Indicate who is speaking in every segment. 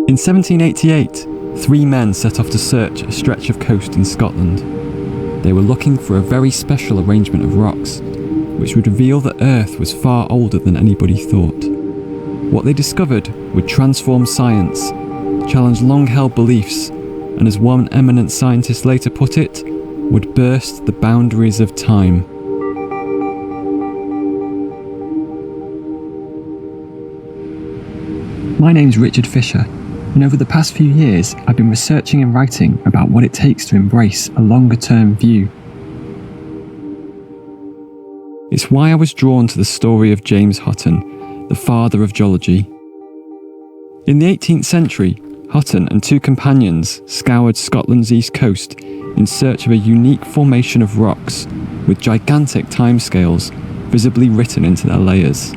Speaker 1: In 1788, 3 men set off to search a stretch of coast in Scotland. They were looking for a very special arrangement of rocks, which would reveal that Earth was far older than anybody thought. What they discovered would transform science, challenge long-held beliefs, and as one eminent scientist later put it, would burst the boundaries of time. My name's Richard Fisher, and over the past few years I've been researching and writing about what it takes to embrace a longer-term view. It's why I was drawn to the story of James Hutton, the father of geology. In the 18th century, Hutton and 2 companions scoured Scotland's east coast in search of a unique formation of rocks with gigantic timescales visibly written into their layers.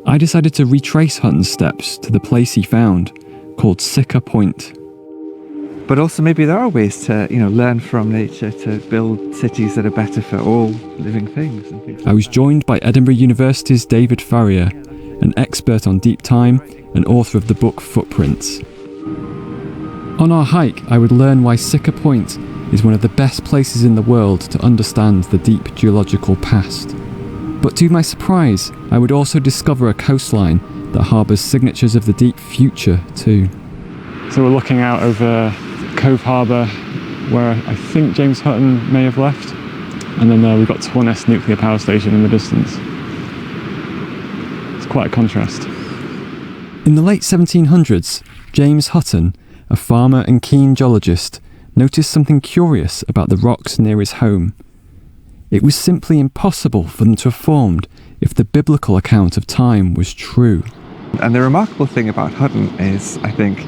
Speaker 1: I decided to retrace Hutton's steps to the place he found, called Siccar Point.
Speaker 2: But also maybe there are ways to, learn from nature to build cities that are better for all living things and things like
Speaker 1: I was joined by Edinburgh University's David Farrier, an expert on deep time and author of the book Footprints. On our hike, I would learn why Siccar Point is one of the best places in the world to understand the deep geological past. But to my surprise, I would also discover a coastline that harbours signatures of the deep future too. So we're looking out over Cove Harbour, where I think James Hutton may have left. And then we've got Torness Nuclear Power Station in the distance. It's quite a contrast. In the late 1700s, James Hutton, a farmer and keen geologist, noticed something curious about the rocks near his home. It was simply impossible for them to have formed if the biblical account of time was true.
Speaker 2: And the remarkable thing about Hutton is, I think,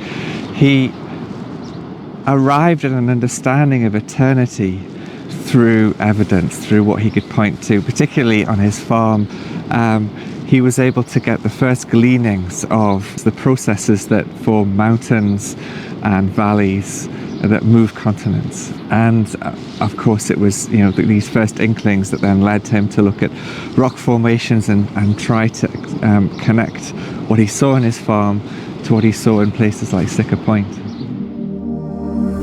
Speaker 2: he arrived at an understanding of eternity through evidence, through what he could point to, particularly on his farm. He was able to get the first gleanings of the processes that form mountains and valleys that move continents. And of course it was these first inklings that then led him to look at rock formations and try to connect what he saw in his farm to what he saw in places like Siccar Point.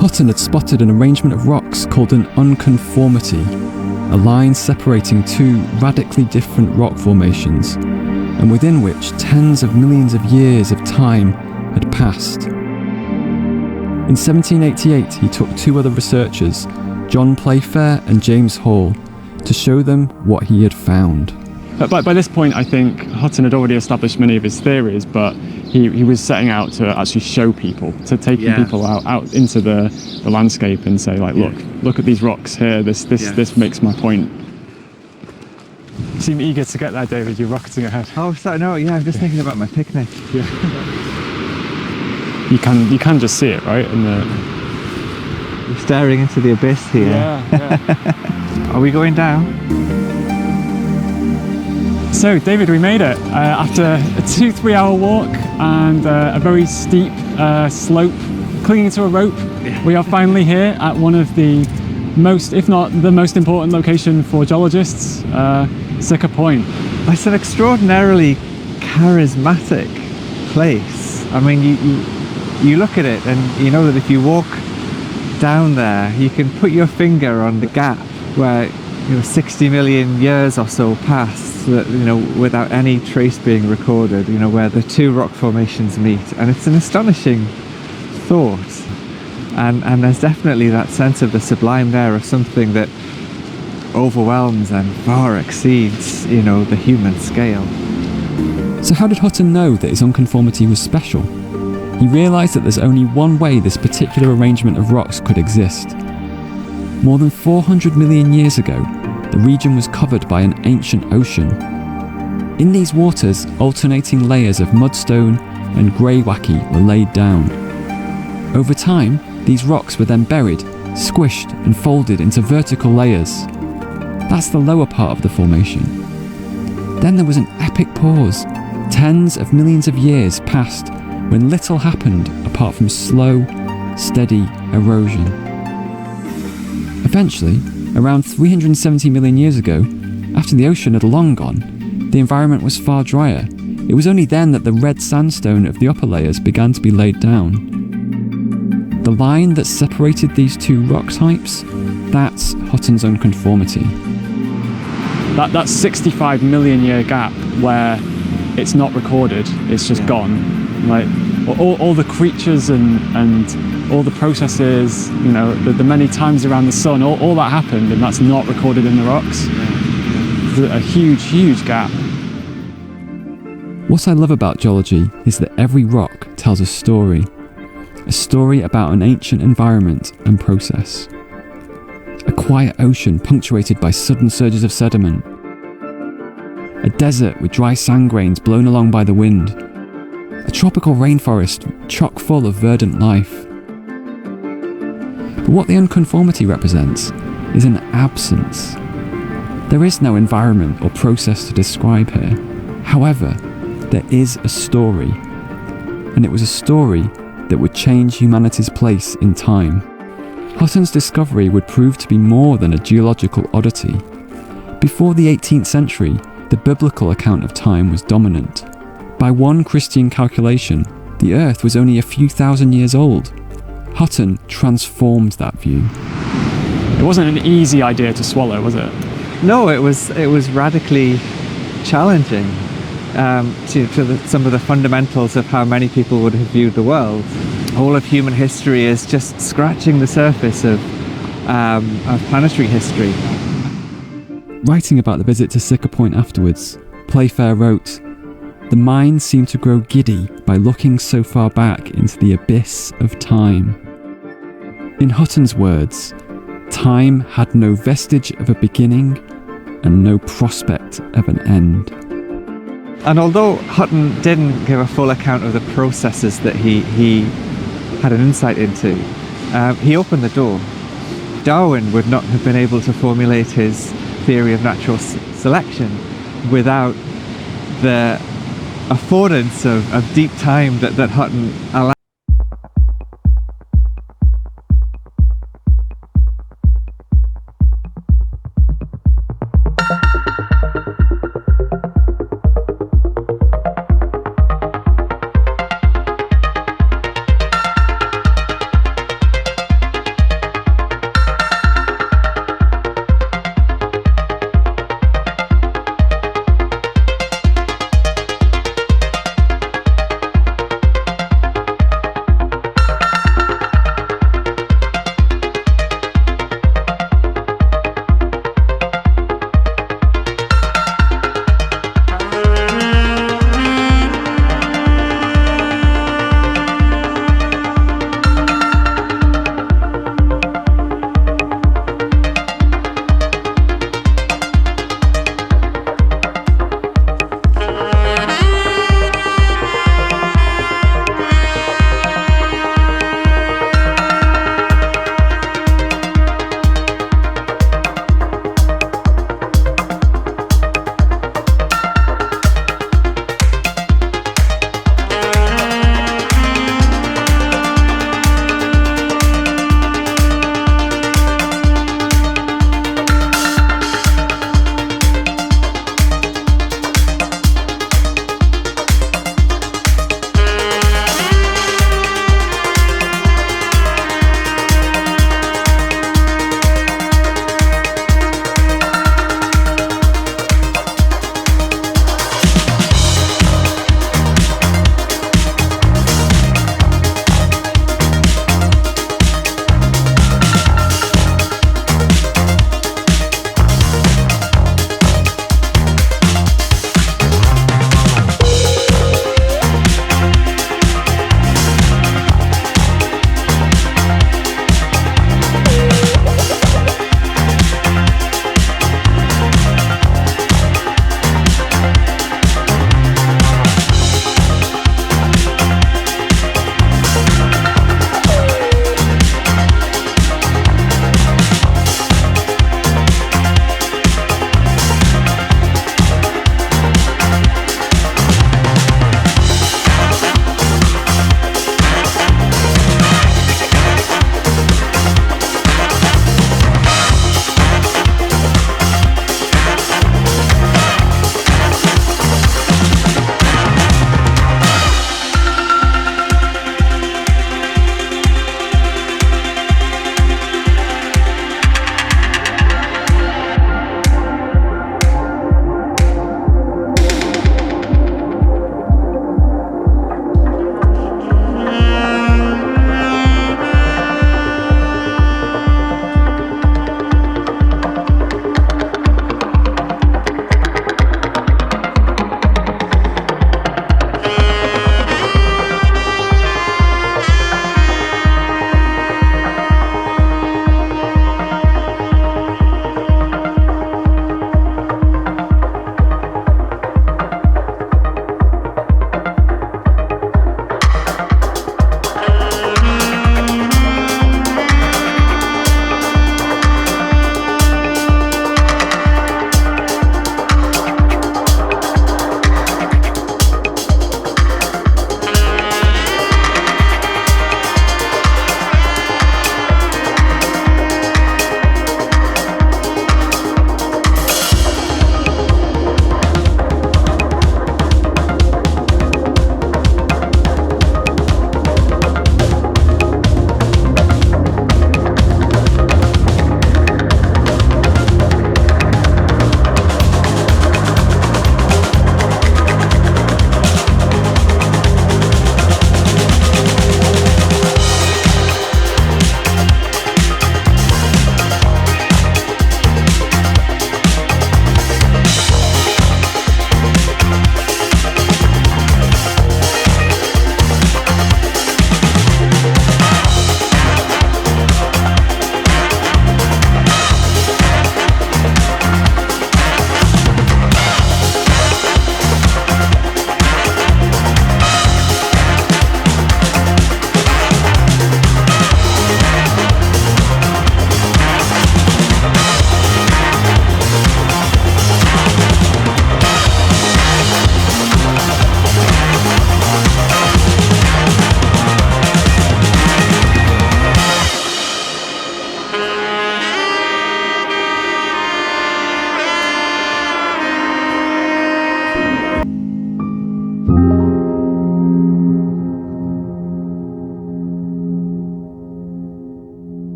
Speaker 1: Hutton had spotted an arrangement of rocks called an unconformity, a line separating 2 radically different rock formations, and within which tens of millions of years of time had passed. In 1788, he took 2 other researchers, John Playfair and James Hall, to show them what he had found. By this point, I think Hutton had already established many of his theories, but he was setting out to actually show people, to taking people out into the landscape and say, like, look at these rocks here, this makes my point. You seem eager to get there, David, you're rocketing ahead.
Speaker 2: Oh, sorry, no, I'm just thinking about my picnic.
Speaker 1: Yeah. You can just see it, right?
Speaker 2: You're staring into the abyss here.
Speaker 1: Yeah.
Speaker 2: Are we going down?
Speaker 1: So, David, we made it. After a 2-3 hour walk and a very steep slope clinging to a rope, we are finally here at one of the most, if not the most important location for geologists, Siccar Point.
Speaker 2: It's an extraordinarily charismatic place. I mean, you look at it and you know that if you walk down there, you can put your finger on the gap where 60 million years or so passed, without any trace being recorded, where the 2 rock formations meet. And it's an astonishing thought. And there's definitely that sense of the sublime there, of something that overwhelms and far exceeds, the human scale.
Speaker 1: So how did Hutton know that his unconformity was special? He realised that there's only one way this particular arrangement of rocks could exist. More than 400 million years ago, the region was covered by an ancient ocean. In these waters, alternating layers of mudstone and greywacke were laid down. Over time, these rocks were then buried, squished and folded into vertical layers. That's the lower part of the formation. Then there was an epic pause. Tens of millions of years passed when little happened apart from slow, steady erosion. Eventually, around 370 million years ago, after the ocean had long gone, the environment was far drier, It was only then that the red sandstone of the upper layers began to be laid down. The line that separated these two rock types, that's Hutton's unconformity. That 65 million year gap where it's not recorded, it's just gone. Like all the creatures and all the processes, you know, the many times around the sun, all that happened, and that's not recorded in the rocks. It's a huge, huge gap. What I love about geology is that every rock tells a story about an ancient environment and process. A quiet ocean punctuated by sudden surges of sediment. A desert with dry sand grains blown along by the wind. A tropical rainforest chock full of verdant life. But what the unconformity represents is an absence. There is no environment or process to describe here. However, there is a story. And it was a story that would change humanity's place in time. Hutton's discovery would prove to be more than a geological oddity. Before the 18th century, the biblical account of time was dominant. By one Christian calculation, the Earth was only a few thousand years old. Hutton transformed that view. It wasn't an easy idea to swallow, was it?
Speaker 2: No, it was radically challenging to some of the fundamentals of how many people would have viewed the world. All of human history is just scratching the surface of planetary history.
Speaker 1: Writing about the visit to Sicker Point afterwards, Playfair wrote, "The mind seemed to grow giddy by looking so far back into the abyss of time." In Hutton's words, time had no vestige of a beginning and no prospect of an end.
Speaker 2: And although Hutton didn't give a full account of the processes that he had an insight into, he opened the door. Darwin would not have been able to formulate his theory of natural selection without the affordance of deep time that Hutton allowed.